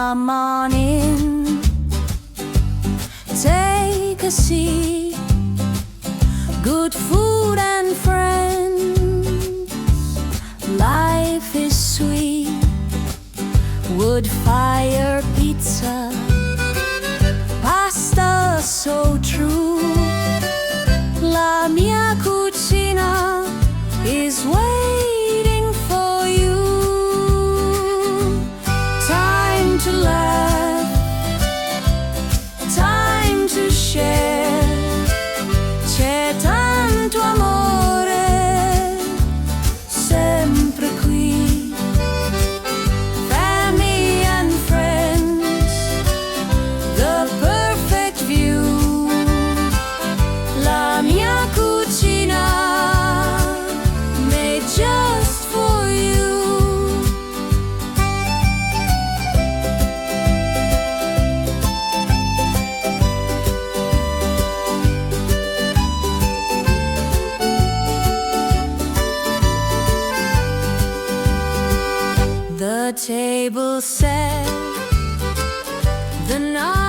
Come on in, take a seat. Good food and friends, life is sweet. Wood fire pizza, pasta so true. La Mia Cucina is waiting for you. Time to laugh, time to share. C'è tanto amore sempre qui. Family and friends, the perfect view. La Mia Cucina, made just for you. The table set, the night